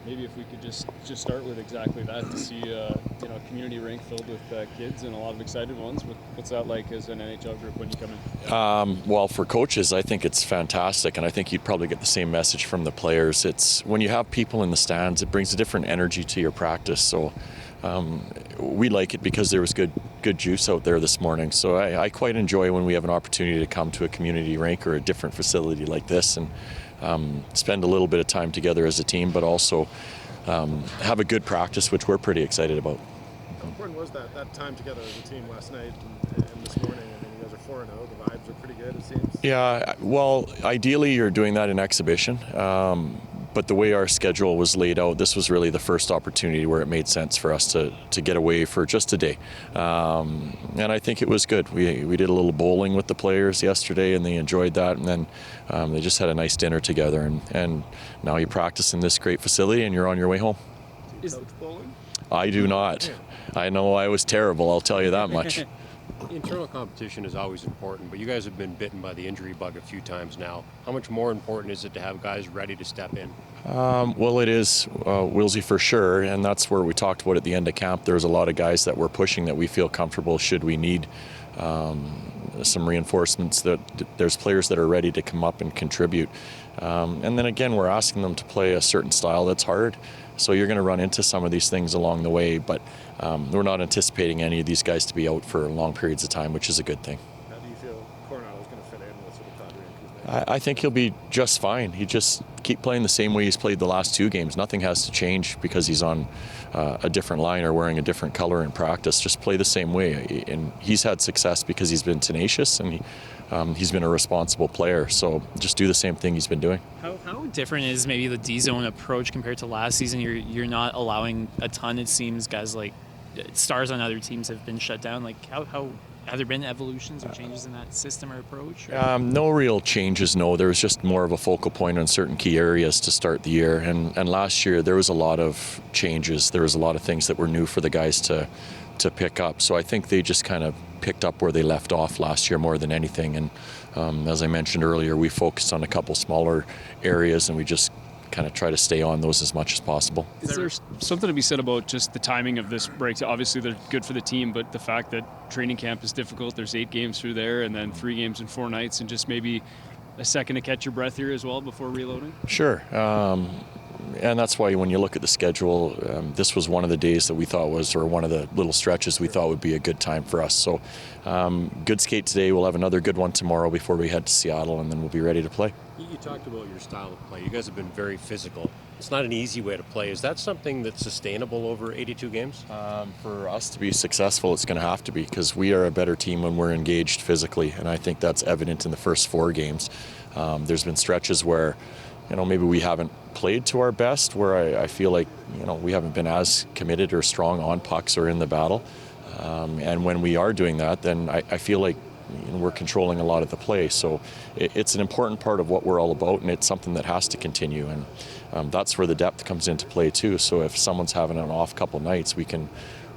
maybe if we could just start with exactly that, to see a community rink filled with kids and a lot of excited ones. What's that like as an NHL group when you come in? Well, for coaches, I think it's fantastic, and I think you'd probably get the same message from the players. It's when you have people in the stands, it brings a different energy to your practice. So we like it because there was good juice out there this morning. So I quite enjoy when we have an opportunity to come to a community rink or a different facility like this and spend a little bit of time together as a team, but also have a good practice, which we're pretty excited about. How important was that time together as a team last night and this morning? I mean, you guys are 4-0. The vibes are pretty good, it seems. Yeah, well, ideally you're doing that in exhibition. But the way our schedule was laid out, this was really the first opportunity where it made sense for us to get away for just a day. And I think it was good. We did a little bowling with the players yesterday, and they enjoyed that. And then they just had a nice dinner together. And now you practice in this great facility, and you're on your way home. Do you coach bowling? I do not. I know I was terrible, I'll tell you that much. Internal competition is always important, but you guys have been bitten by the injury bug a few times now. How much more important is it to have guys ready to step in? Well, it is, Wilsey, for sure, and that's where we talked about at the end of camp. There's a lot of guys that we're pushing that we feel comfortable should we need some reinforcements, that there's players that are ready to come up and contribute. And then again, we're asking them to play a certain style that's hard. So you're going to run into some of these things along the way, but we're not anticipating any of these guys to be out for long periods of time, which is a good thing. How do you feel Coronado is going to fit in with sort of cadre? I think he'll be just fine. He just keep playing the same way he's played the last two games. Nothing has to change because he's on a different line or wearing a different color in practice. Just play the same way. And he's had success because he's been tenacious and he's been a responsible player. So just do the same thing he's been doing. How different is maybe the D-zone approach compared to last season? You're not allowing a ton, it seems. Guys like stars on other teams have been shut down. Like how have there been evolutions or changes in that system or approach? No real changes, no. There was just more of a focal point on certain key areas to start the year. And last year there was a lot of changes. There was a lot of things that were new for the guys to pick up. So I think they just kind of picked up where they left off last year more than anything. And as I mentioned earlier, we focused on a couple smaller areas and we just kind of try to stay on those as much as possible. Is there something to be said about just the timing of this break? Obviously they're good for the team, but the fact that training camp is difficult, there's 8 games through there and then 3 games in 4 nights, and just maybe a second to catch your breath here as well before reloading? Sure. And that's why when you look at the schedule, this was one of the days that we thought was, or one of the little stretches we thought would be a good time for us. So good skate today. We'll have another good one tomorrow before we head to Seattle, and then we'll be ready to play. You talked about your style of play. You guys have been very physical. It's not an easy way to play. Is that something that's sustainable over 82 games? For us to be successful, it's going to have to be, because we are a better team when we're engaged physically, and I think that's evident in the first 4 games. There's been stretches where maybe we haven't played to our best, where I feel like, we haven't been as committed or strong on pucks or in the battle. And when we are doing that, then I feel like we're controlling a lot of the play. So it's an important part of what we're all about, and it's something that has to continue. And that's where the depth comes into play too. So if someone's having an off couple nights, we can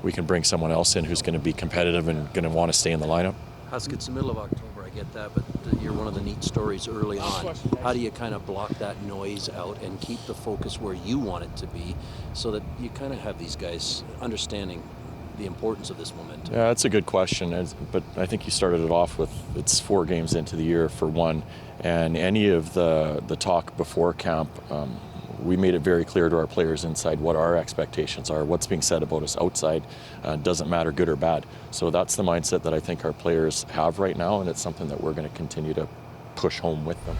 bring someone else in who's going to be competitive and going to want to stay in the lineup. Huska, it's the middle of October, I get that, but you're one of the neat stories early on. How do you kind of block that noise out and keep the focus where you want it to be so that you kind of have these guys understanding the importance of this momentum? Yeah, that's a good question, but I think you started it off with it's 4 games into the year for one, and any of the talk before camp, we made it very clear to our players inside what our expectations are. What's being said about us outside doesn't matter, good or bad. So that's the mindset that I think our players have right now, and it's something that we're going to continue to push home with them.